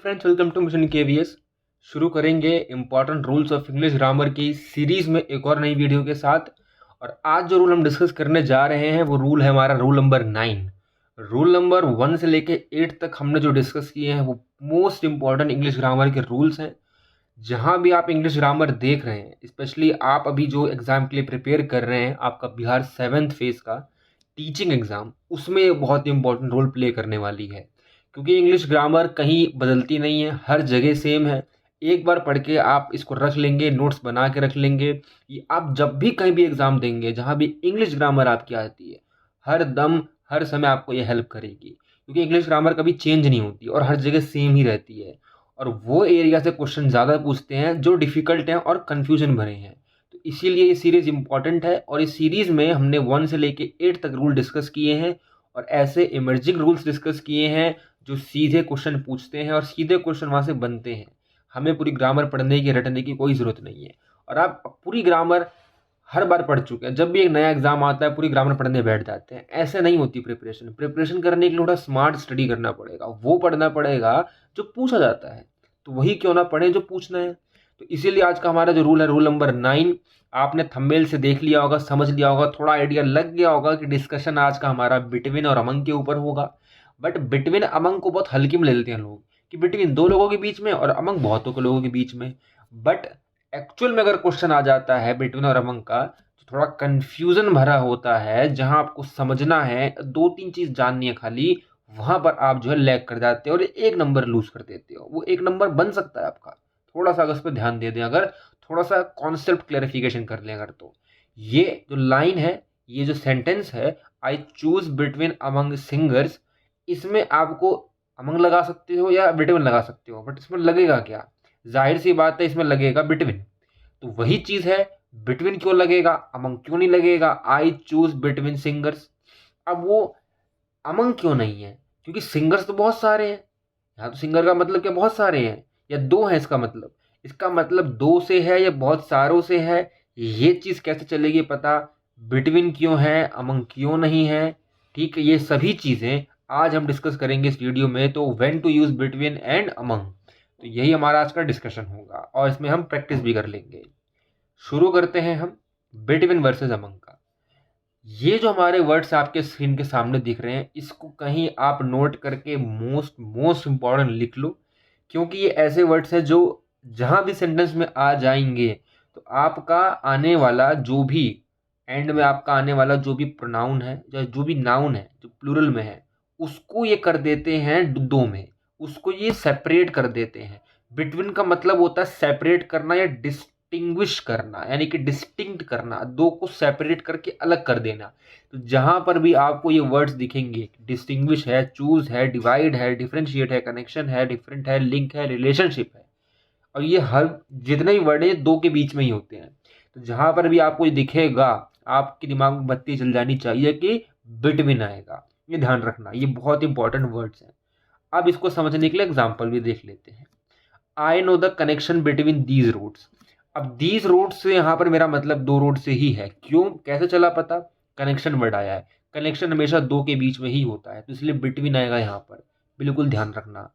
Friends, welcome to mission KVS. शुरू करेंगे important rules of English grammar की series में एक और नई वीडियो के साथ। और आज जो रूल हम डिस्कस करने जा रहे हैं वो रूल है हमारा रूल नंबर 9। रूल नंबर 1 से लेके 8 तक हमने जो डिस्कस किए हैं वो मोस्ट इंपॉर्टेंट इंग्लिश ग्रामर के रूल्स हैं। जहाँ भी आप इंग्लिश ग्रामर देख रहे हैं, स्पेशली आप अभी जो एग्ज़ाम के लिए प्रिपेयर कर रहे हैं, आपका बिहार 7th फेज़ का टीचिंग एग्ज़ाम, उसमें ये बहुत इंपॉर्टेंट रोल प्ले करने वाली है। क्योंकि इंग्लिश ग्रामर कहीं बदलती नहीं है, हर जगह सेम है। एक बार पढ़ के आप इसको रख लेंगे, नोट्स बना के रख लेंगे, ये आप जब भी कहीं भी एग्ज़ाम देंगे, जहाँ भी इंग्लिश ग्रामर आपकी आती है, हर दम हर समय आपको ये हेल्प करेगी। क्योंकि इंग्लिश ग्रामर कभी चेंज नहीं होती और हर जगह सेम ही रहती है। और वो एरिया से क्वेश्चन ज़्यादा पूछते हैं जो डिफ़िकल्ट हैं और कन्फ्यूजन भरे हैं। तो इसीलिए ये सीरीज़ इंपॉर्टेंट है। और इस सीरीज़ में हमने 1 से लेके 8 तक रूल डिस्कस किए हैं और ऐसे इमर्जिंग रूल्स डिस्कस किए हैं जो सीधे क्वेश्चन पूछते हैं और सीधे क्वेश्चन वहाँ से बनते हैं। हमें पूरी ग्रामर पढ़ने की, रटने की कोई ज़रूरत नहीं है। और आप पूरी ग्रामर हर बार पढ़ चुके हैं। जब भी एक नया एग्जाम आता है पूरी ग्रामर पढ़ने बैठ जाते हैं। ऐसे नहीं होती प्रिपरेशन करने के लिए थोड़ा स्मार्ट स्टडी करना पड़ेगा, वो पढ़ना पड़ेगा जो पूछा जाता है। तो वही क्यों ना पढ़ें जो पूछना है। तो इसीलिए आज का हमारा जो रूल है, रूल नंबर 9, आपने थंबनेल से देख लिया होगा, समझ लिया होगा, थोड़ा आइडिया लग गया होगा कि डिस्कशन आज का हमारा बिटवीन और अमंग के ऊपर होगा। बट बिटवीन अमंग को बहुत हल्की में ले लेते हैं लोग कि बिटवीन 2 लोगों के बीच में और अमंग बहुतों के लोगों के बीच में। बट एक्चुअल में अगर क्वेश्चन आ जाता है बिटवीन और अमंग का, तो थोड़ा कन्फ्यूजन भरा होता है। जहां आपको समझना है, 2-3 चीज़ जाननी है खाली, वहां पर आप जो है लैग कर जाते हो और 1 नंबर लूज कर देते हो। वो 1 नंबर बन सकता है आपका, थोड़ा सा अगर उस पर ध्यान दे दें, अगर थोड़ा सा कॉन्सेप्ट क्लैरिफिकेशन कर लें अगर। तो ये जो लाइन है, ये जो सेंटेंस है, I choose between among singers, इसमें आपको अमंग लगा सकते हो या बिटवीन लगा सकते हो। बट इसमें लगेगा क्या? जाहिर सी बात है, इसमें लगेगा बिटवीन। तो वही चीज़ है, बिटवीन क्यों लगेगा, अमंग क्यों नहीं लगेगा? I choose between singers. अब वो अमंग क्यों नहीं है? क्योंकि सिंगर्स तो बहुत सारे हैं। यहाँ तो सिंगर का मतलब क्या, बहुत सारे हैं या 2 हैं? इसका मतलब 2 से है या बहुत सारों से है? ये चीज़ कैसे चलेगी पता? बिटवीन क्यों है, अमंग क्यों नहीं है? ठीक है, ये सभी चीज़ें आज हम डिस्कस करेंगे इस वीडियो में। तो when to use between and among, तो यही हमारा आज का डिस्कशन होगा और इसमें हम प्रैक्टिस भी कर लेंगे। शुरू करते हैं हम बिटवीन वर्सेस अमंग का। ये जो हमारे वर्ड्स आपके स्क्रीन के सामने दिख रहे हैं, इसको कहीं आप नोट करके मोस्ट इंपॉर्टेंट लिख लो। क्योंकि ये ऐसे वर्ड्स हैं जो जहाँ भी सेंटेंस में आ जाएंगे, तो आपका आने वाला जो भी एंड में आपका आने वाला जो भी प्रोनाउन है या जो भी नाउन है जो प्लूरल में है, उसको ये कर देते हैं 2 में, उसको ये सेपरेट कर देते हैं। बिटवीन का मतलब होता है सेपरेट करना या डिस्टिंग्विश करना, यानी कि डिस्टिंक्ट करना, 2 को सेपरेट करके अलग कर देना। तो जहां पर भी आपको ये वर्ड्स दिखेंगे, डिस्टिंग्विश है, चूज है, डिवाइड है, डिफरेंशिएट है, कनेक्शन है, डिफरेंट है, लिंक है, रिलेशनशिप है, और ये हर जितने भी वर्ड है 2 के बीच में ही होते हैं। तो जहां पर भी आपको ये दिखेगा, आपके दिमाग में बत्ती चल जानी चाहिए कि बिटवीन आएगा। ये ध्यान रखना, ये बहुत इंपॉर्टेंट वर्ड्स हैं। अब इसको समझने के लिए एग्जाम्पल भी देख लेते हैं। I know the connection between these roads. अब दीज रोड्स से यहाँ पर मेरा मतलब 2 रोड से ही है। क्यों, कैसे चला पता? कनेक्शन वर्ड आया है। कनेक्शन हमेशा 2 के बीच में ही होता है, तो इसलिए बिटवीन आएगा यहाँ पर, बिल्कुल ध्यान रखना।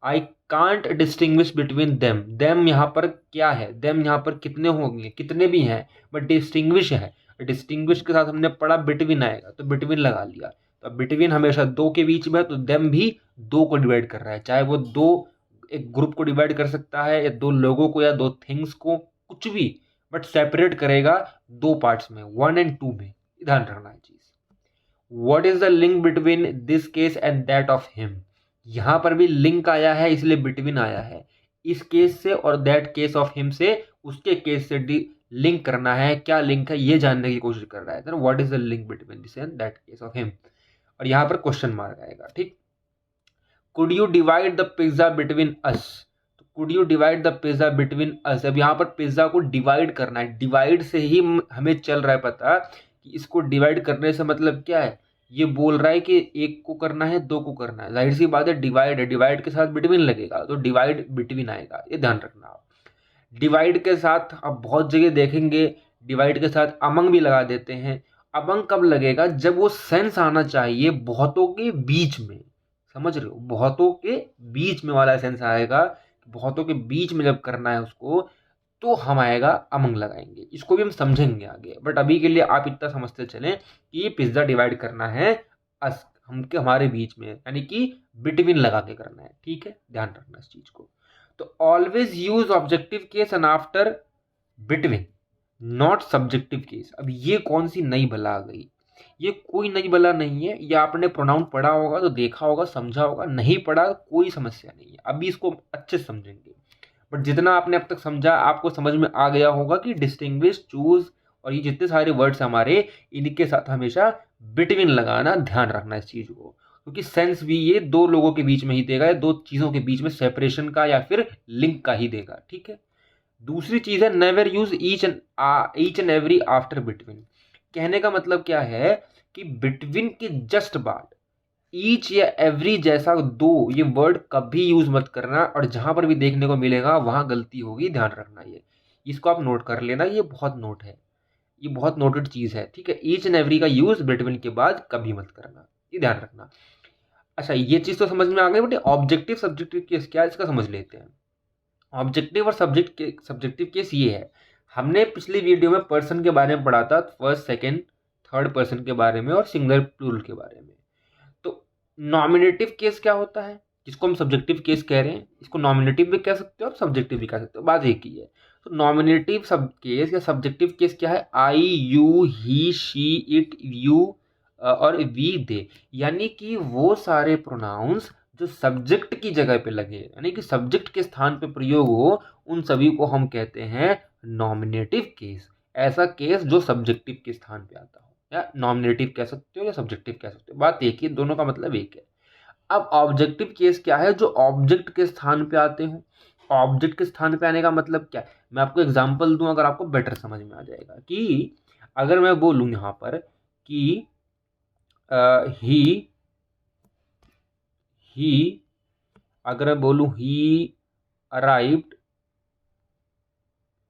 I can't distinguish between them. Them यहाँ पर क्या है? देम यहाँ पर कितने होंगे, कितने भी हैं, बट डिस्टिंग्विश है। डिस्टिंग्विश के साथ हमने पढ़ा बिटवीन आएगा, तो बिटवीन लगा लिया। तो बिटवीन हमेशा 2 के बीच में है, तो देम भी 2 को डिवाइड कर रहा है। चाहे वो 2 एक ग्रुप को डिवाइड कर सकता है या 2 लोगों को या 2 थिंग्स को, कुछ भी, बट सेपरेट करेगा 2 पार्ट्स में, 1 एंड 2 में। ध्यान रखना है चीज। What is the link between this case and that of him. यहां पर भी लिंक आया है, इसलिए बिटवीन आया है। इस केस से और दैट केस ऑफ हिम से, उसके केस से लिंक करना है। क्या लिंक है ये जानने की कोशिश कर रहा है। What is the link between this and that case of him, और यहां पर क्वेश्चन मार्क आएगा। ठीक, could you divide the pizza between us. तो could you divide the pizza between us, अब यहाँ पर पिज्जा को डिवाइड करना है। डिवाइड से ही हमें चल रहा है पता कि इसको डिवाइड करने से मतलब क्या है। ये बोल रहा है कि 1 को करना है, 2 को करना है। जाहिर सी बात है, डिवाइड है, डिवाइड के साथ बिटवीन लगेगा, तो डिवाइड बिटवीन आएगा। ये ध्यान रखना आप। डिवाइड के साथ आप बहुत जगह देखेंगे, डिवाइड के साथ अमंग भी लगा देते हैं। अमंग कब लगेगा? जब वो सेंस आना चाहिए बहुतों के बीच में, समझ रहे हो, बहुतों के बीच में वाला सेंस आएगा, बहुतों के बीच में जब करना है उसको तो हम आएगा अमंग लगाएंगे। इसको भी हम समझेंगे आगे, बट अभी के लिए आप इतना समझते चलें कि ये पिज्जा डिवाइड करना है हमके हमारे बीच में, यानी कि बिटवीन लगा के करना है। ठीक है, ध्यान रखना इस चीज को। तो always use objective case and after between, not subjective case. अब ये कौन सी नई बला आ गई? ये कोई नई बला नहीं है, ये आपने प्रोनाउन पढ़ा होगा तो देखा होगा, समझा होगा, नहीं पढ़ा तो कोई समस्या नहीं है, अभी इसको अच्छे से समझेंगे। बट जितना आपने अब तक समझा, आपको समझ में आ गया होगा कि डिस्टिंग्विश, चूज और ये जितने सारे वर्ड्स हमारे, इनके साथ हमेशा बिटवीन लगाना, ध्यान रखना इस चीज को, क्योंकि सेंस भी ये दो लोगों के बीच में ही देगा, दो चीजों के बीच में सेपरेशन का या फिर लिंक का ही देगा। ठीक है, दूसरी चीज है never use each and every after between. कहने का मतलब क्या है कि बिटवीन के जस्ट बाद ईच या एवरी जैसा दो ये वर्ड कभी यूज मत करना, और जहां पर भी देखने को मिलेगा वहां गलती होगी, ध्यान रखना। ये इसको आप नोट कर लेना, ये बहुत नोट है, ये बहुत नोटेड चीज है। ठीक है, ईच एंड एवरी का यूज बिटवीन के बाद कभी मत करना, ये ध्यान रखना। अच्छा, ये चीज तो समझ में आ गई, बट ऑब्जेक्टिव सब्जेक्टिव केस क्या है इसका समझ लेते हैं। ऑब्जेक्टिव और सब्जेक्टिव केस ये है, हमने पिछली वीडियो में पर्सन के बारे में पढ़ा था, फर्स्ट सेकंड थर्ड पर्सन के बारे में और सिंगुलर प्लूरल के बारे में। तो नॉमिनेटिव केस क्या होता है, जिसको हम सब्जेक्टिव केस कह रहे हैं, इसको नॉमिनेटिव भी कह सकते हो, आप सब्जेक्टिव भी कह सकते हो, बात एक ही है। तो नॉमिनेटिव सब केस या सब्जेक्टिव केस क्या है? I, you, he, she, it, you और वी, दे, यानी कि वो सारे प्रोनाउंस जो सब्जेक्ट की जगह पे लगे, यानी कि सब्जेक्ट के स्थान पे प्रयोग हो, उन सभी को हम कहते हैं नॉमिनेटिव केस। ऐसा केस जो सब्जेक्टिव के स्थान पे आता हो, या नॉमिनेटिव कह सकते हो या सब्जेक्टिव कह सकते हो, बात एक ही, दोनों का मतलब एक है। अब ऑब्जेक्टिव केस क्या है? जो ऑब्जेक्ट के स्थान पे आते हो। ऑब्जेक्ट के स्थान पे आने का मतलब क्या है? मैं आपको एग्जांपल दूं, अगर आपको बेटर समझ में आ जाएगा। कि अगर मैं बोलूं यहां पर कि ही अगर मैं बोलूं arrived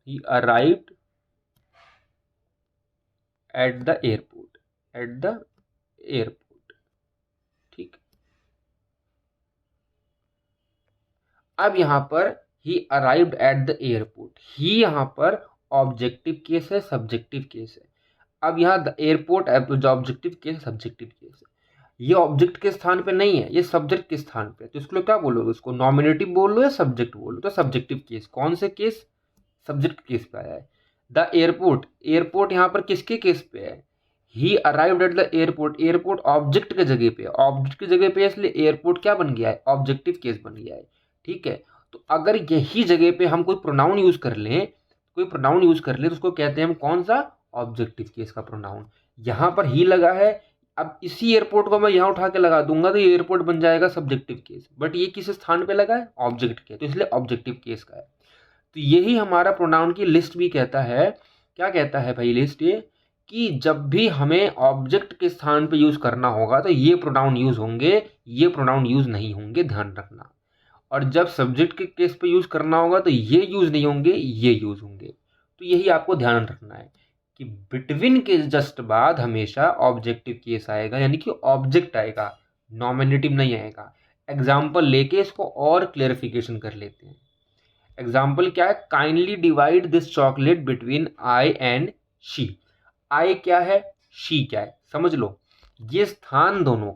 he arrived at the airport, ठीक। अब यहां पर he arrived at the airport, he यहां पर ऑब्जेक्टिव केस है, सब्जेक्टिव केस है। अब यहाँ द एयरपोर्ट जो ऑब्जेक्टिव केस है, सब्जेक्टिव केस है, ये ऑब्जेक्ट के स्थान पे नहीं है, ये सब्जेक्ट के स्थान पे है। तो इसको लोग क्या बोलोगे? उसको नॉमिनेटिव बोल लो या सब्जेक्ट बोलो? तो सब्जेक्टिव केस। कौन से केस? सब्जेक्ट केस पे आया है। द एयरपोर्ट, एयरपोर्ट यहाँ पर किसके केस पे है? ही arrived at the airport, airport object के जगह पे, ऑब्जेक्ट की जगह पे, इसलिए एयरपोर्ट क्या बन गया है? ऑब्जेक्टिव केस बन गया है। ठीक है, तो अगर यही जगह पे हम कोई प्रोनाउन यूज कर लें, तो उसको कहते हैं हम कौन सा? ऑब्जेक्टिव केस का प्रोनाउन। यहां पर ही लगा है, अब इसी एयरपोर्ट को मैं यहां उठा के लगा दूंगा तो ये एयरपोर्ट बन जाएगा सब्जेक्टिव केस, बट ये किस स्थान पे लगा है? ऑब्जेक्ट के, तो इसलिए ऑब्जेक्टिव केस का है। तो यही हमारा प्रोनाउन की लिस्ट भी कहता है। क्या कहता है भाई लिस्ट? ये कि जब भी हमें ऑब्जेक्ट के स्थान पे यूज करना होगा तो ये प्रोनाउन यूज होंगे, ये प्रोनाउन यूज नहीं होंगे, ध्यान रखना। और जब सब्जेक्ट के केस पे यूज करना होगा तो ये यूज नहीं होंगे, ये यूज होंगे। तो यही आपको ध्यान रखना है कि बिटवीन के जस्ट बाद हमेशा ऑब्जेक्टिव केस आएगा, यानी कि ऑब्जेक्ट आएगा, नॉमिनेटिव नहीं आएगा। एग्जाम्पल लेके इसको और क्लेरिफिकेशन कर लेते हैं। एग्जाम्पल क्या है? Kindly divide this chocolate between I and she. I क्या है? शी क्या है? समझ लो, ये स्थान दोनों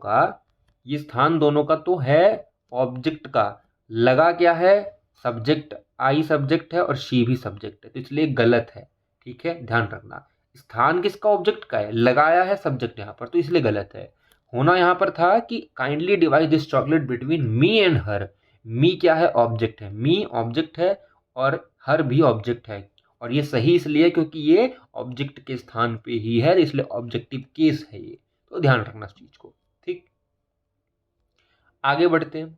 का तो है ऑब्जेक्ट का, लगा क्या है? सब्जेक्ट। आई सब्जेक्ट है और शी भी सब्जेक्ट है, तो इसलिए गलत है। ठीक है, ध्यान रखना। स्थान किसका? ऑब्जेक्ट का है, लगाया है सब्जेक्ट यहाँ पर, तो इसलिए गलत है। होना यहाँ पर था कि kindly divide this chocolate between me and her. Me क्या है? ऑब्जेक्ट है, मी ऑब्जेक्ट है और हर भी ऑब्जेक्ट है, और ये सही इसलिए क्योंकि ये ऑब्जेक्ट के स्थान पे ही है, इसलिए ऑब्जेक्टिव केस है ये। तो ध्यान रखना इस चीज को, ठीक। आगे बढ़ते हैं।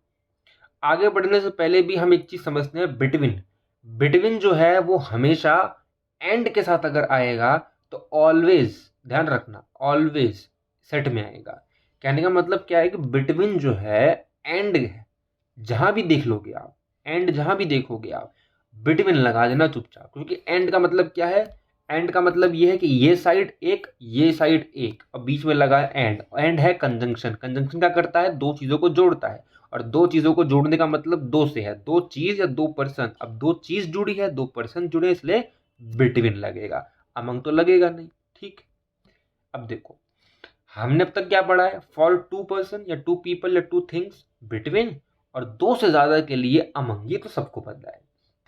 आगे बढ़ने से पहले भी हम एक चीज समझते हैं, बिटवीन। बिटवीन जो है वो हमेशा एंड के साथ अगर आएगा तो ऑलवेज, ध्यान रखना, ऑलवेज सेट में आएगा। कहने का मतलब क्या है कि बिटवीन जो है एंड है, जहां भी देख लोगे आप, एंड जहां भी देखोगे आप, बिटवीन लगा देना चुपचाप, क्योंकि एंड का मतलब क्या है? एंड का मतलब ये है कि ये साइड एक, ये साइड एक, और बीच में लगा है एंड। एंड है कंजंक्शन। कंजंक्शन क्या करता है? दो चीज़ों को जोड़ता है, और दो चीज़ों को जोड़ने का मतलब दो से है, दो चीज़ या दो पर्सन। अब दो चीज़ जुड़ी है, दो पर्सन जुड़े, इसलिए बिटवीन लगेगा, अमंग तो लगेगा नहीं। ठीक, अब देखो हमने अब तक क्या पढ़ा है? फॉर टू पर्सन या टू पीपल या टू थिंग्स बिटवीन, और दो से ज्यादा के लिए अमंग, ये तो सबको पता है।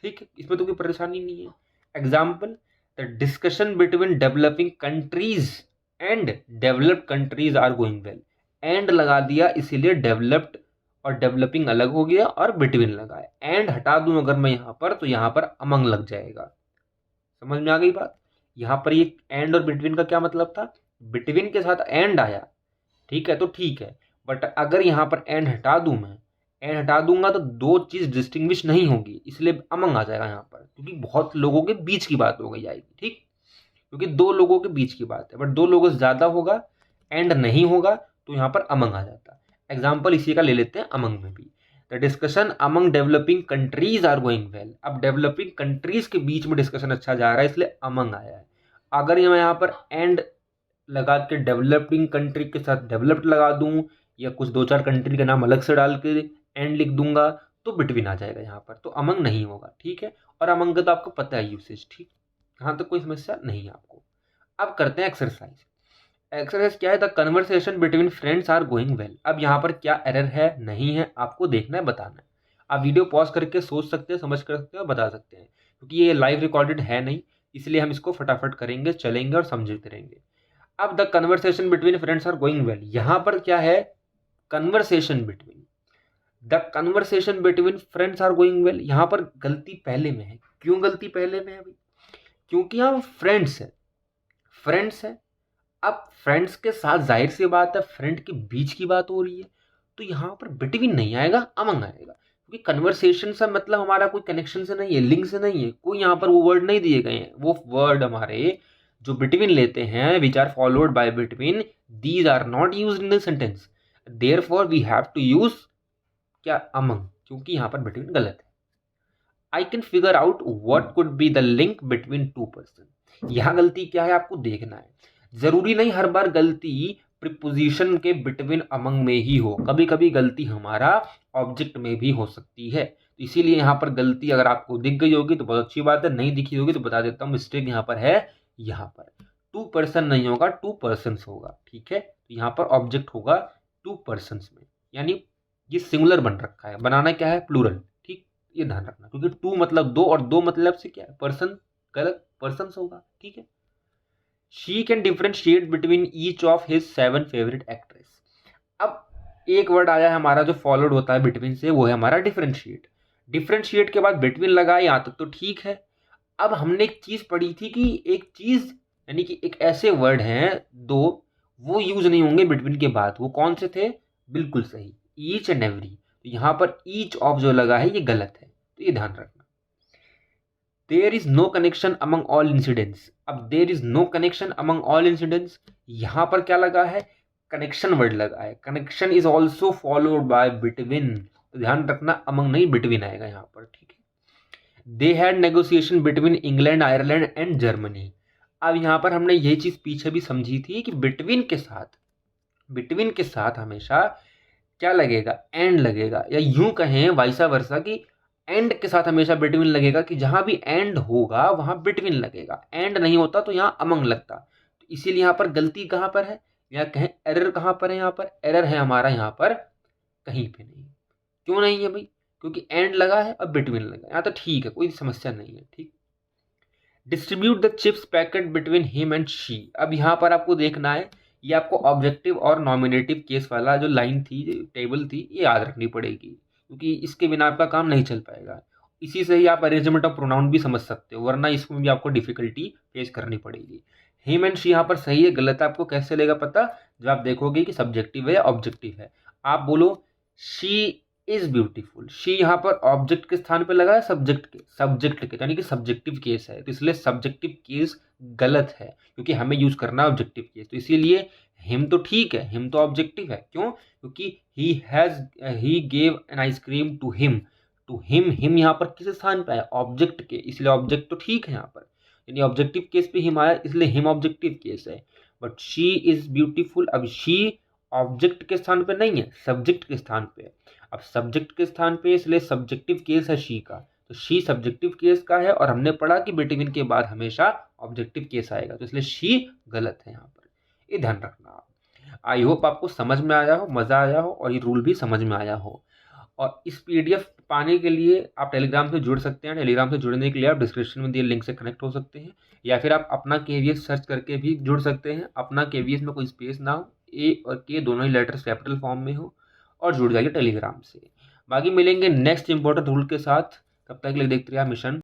ठीक है, इसमें तो कोई परेशानी नहीं है। Example, the discussion between developing countries and developed countries are going well. And लगा दिया इसीलिए डेवलप्ड और डेवलपिंग अलग हो गया और बिटवीन लगा है। एंड हटा दूं अगर मैं यहाँ पर, तो यहाँ पर अमंग लग जाएगा। समझ में आ गई बात? यहाँ पर ये एंड और बिटवीन का क्या मतलब था? बिटवीन के साथ एंड आया, ठीक है तो ठीक है, बट अगर यहाँ पर एंड हटा दूं मैं, एंड हटा दूंगा तो दो चीज डिस्टिंग्विश नहीं होगी, इसलिए अमंग आ जाएगा यहाँ पर, क्योंकि बहुत लोगों के बीच की बात हो गई आएगी। ठीक, क्योंकि दो लोगों के बीच की बात है, बट दो लोगों से ज्यादा होगा, एंड नहीं होगा, तो यहाँ पर अमंग आ जाता। एग्जाम्पल इसी का ले लेते हैं अमंग में भी। The discussion among developing countries are going well. अब डेवलपिंग कंट्रीज के बीच में डिस्कशन अच्छा जा रहा है, इसलिए अमंग आया है। अगर मैं यहाँ पर एंड लगा के डेवलपिंग कंट्री के साथ डेवलप्ड लगा दूं, या कुछ दो चार कंट्री का नाम अलग से डाल के एंड लिख दूंगा, तो बिटवीन आ जाएगा यहाँ पर, तो अमंग नहीं होगा। ठीक है, और अमंग का तो आपको पता है यूसेज। ठीक, यहाँ तो कोई समस्या नहीं है आपको। अब करते हैं एक्सरसाइज। एक्सरसाइज क्या है? The conversation between friends are going well. अब यहाँ पर क्या एरर है, नहीं है, आपको देखना है, बताना है। आप वीडियो पॉज करके सोच सकते हैं, समझ कर सकते हैं और बता सकते हैं, क्योंकि ये लाइव रिकॉर्डेड है नहीं, इसलिए हम इसको फटाफट करेंगे, चलेंगे और समझते रहेंगे। अब the conversation between friends are going well, यहां पर क्या है? Conversation between, the conversation between friends are going well, यहां पर गलती पहले में है। क्यों गलती पहले में है भाई? क्योंकि यहाँ फ्रेंड्स है, फ्रेंड्स है। अब फ्रेंड्स के साथ जाहिर सी बात है फ्रेंड के बीच की बात हो रही है, तो यहाँ पर बिटवीन नहीं आएगा, अमंग आएगा, क्योंकि कन्वर्सेशन से मतलब हमारा कोई कनेक्शन से नहीं है, लिंक से नहीं है, कोई यहाँ पर वो वर्ड नहीं दिए गए हैं। वो वर्ड हमारे जो बिटवीन लेते हैं, which are followed by between, these are not used in the sentence, therefore we have to use क्या? अमंग, क्योंकि यहाँ पर बिटवीन गलत है। I can figure out what could be the link between two person, यहाँ गलती क्या है आपको देखना है। जरूरी नहीं हर बार गलती प्रीपोजिशन के बिटवीन अमंग में ही हो, कभी कभी गलती हमारा ऑब्जेक्ट में भी हो सकती है, तो इसीलिए यहाँ पर गलती अगर आपको दिख गई होगी तो बहुत अच्छी बात है, नहीं दिखी होगी तो बता देता हूँ, मिस्टेक यहाँ पर है। यहाँ पर टू पर्सन नहीं होगा, टू पर्सन होगा। ठीक है, तो यहाँ पर ऑब्जेक्ट होगा टू पर्सन में, यानी ये सिंगुलर बन रखा है, बनाना क्या है? प्लूरल। ठीक, ये ध्यान रखना, क्योंकि टू मतलब दो और दो मतलब से क्या है? पर्सन, गलत, पर्सन होगा। ठीक है, she can differentiate between each of his 7 favourite actress. अब एक वर्ड आया है हमारा जो फॉलोड होता है बिटवीन से, वो है हमारा डिफ्रेंशिएट। डिफ्रेंशिएट के बाद बिटवीन लगा, यहाँ तक तो ठीक है। अब हमने एक चीज पढ़ी थी कि एक चीज यानी कि एक ऐसे वर्ड हैं दो, वो यूज नहीं होंगे बिटवीन के बाद। वो कौन से थे? बिल्कुल सही, ईच एंड एवरी। तो यहाँ पर ईच ऑफ जो लगा है ये गलत है, तो ये ध्यान रखना। There is no connection among all incidents. अब there is no connection among all incidents, यहाँ पर क्या लगा है? कनेक्शन वर्ड लगा है। Connection is also followed by between, तो ध्यान रखना अमंग नहीं बिटवीन आएगा यहाँ पर। ठीक है, they had negotiation between England, Ireland and Germany. अब यहाँ पर हमने ये चीज पीछे भी समझी थी कि बिटवीन के साथ हमेशा क्या लगेगा? एंड लगेगा, या यूं कहें वाइसा वर्सा कि एंड के साथ हमेशा बिटवीन लगेगा, कि जहां भी एंड होगा वहां बिटवीन लगेगा। एंड नहीं होता तो यहाँ अमंग लगता। तो इसीलिए यहाँ पर गलती कहाँ पर है, या कहें एरर कहाँ पर है? यहाँ पर एरर है हमारा यहाँ पर कहीं पे नहीं। क्यों नहीं है भाई? क्योंकि एंड लगा है और बिटवीन लगा, यहाँ तो ठीक है, कोई समस्या नहीं है। ठीक, distribute the chips packet between him and she. अब यहाँ पर आपको देखना है, ये आपको ऑब्जेक्टिव और नॉमिनेटिव केस वाला जो लाइन थी, टेबल थी, ये याद रखनी पड़ेगी, क्योंकि इसके बिना आपका काम नहीं चल पाएगा। इसी से ही आप अरेंजमेंट ऑफ प्रोनाउन भी समझ सकते हो, वरना इसमें भी आपको डिफिकल्टी फेस करनी पड़ेगी। हिम एंड शी यहाँ पर सही है, गलत है आपको कैसे लेगा पता? जब आप देखोगे कि सब्जेक्टिव है या ऑब्जेक्टिव है। आप बोलो शी इज ब्यूटीफुल, शी यहाँ पर ऑब्जेक्ट के स्थान पे लगा है, सब्जेक्ट के यानी कि सब्जेक्टिव केस है, तो इसलिए सब्जेक्टिव केस गलत है, क्योंकि हमें यूज करना है ऑब्जेक्टिव केस। तो इसीलिए हिम तो ठीक है, हिम तो ऑब्जेक्टिव है। क्यों? क्योंकि he gave an ice cream to him. Him यहाँ पर किस स्थान पे है? ऑब्जेक्ट के, इसलिए ऑब्जेक्ट तो ठीक है यहाँ पर। यानी ऑब्जेक्टिव केस पे हिम आया इसलिए हिम ऑब्जेक्टिव केस है। बट शी इज ब्यूटीफुल, अब शी ऑब्जेक्ट के स्थान पे नहीं है, सब्जेक्ट के स्थान पे है। अब सब्जेक्ट के स्थान पे इसलिए सब्जेक्टिव केस है शी का, तो शी सब्जेक्टिव केस का है और हमने पढ़ा कि बिटवीन के बाद हमेशा ऑब्जेक्टिव केस आएगा, तो इसलिए शी गलत है यहाँ पर, ये ध्यान रखना आप। आई होप आपको समझ में आया हो, मज़ा आया हो और ये रूल भी समझ में आया हो। और इस पीडीएफ पाने के लिए आप टेलीग्राम से जुड़ सकते हैं। टेलीग्राम से जुड़ने के लिए आप डिस्क्रिप्शन में दिए लिंक से कनेक्ट हो सकते हैं, या फिर आप अपना केवीएस सर्च करके भी जुड़ सकते हैं। अपना केवीएस में कोई स्पेस ना हो, ए और के दोनों ही लेटर्स कैपिटल फॉर्म में हो, और जुड़ जाइए टेलीग्राम से। बाकी मिलेंगे नेक्स्ट इंपॉर्टेंट रूल के साथ, तब तक के लिए देखते रहिए मिशन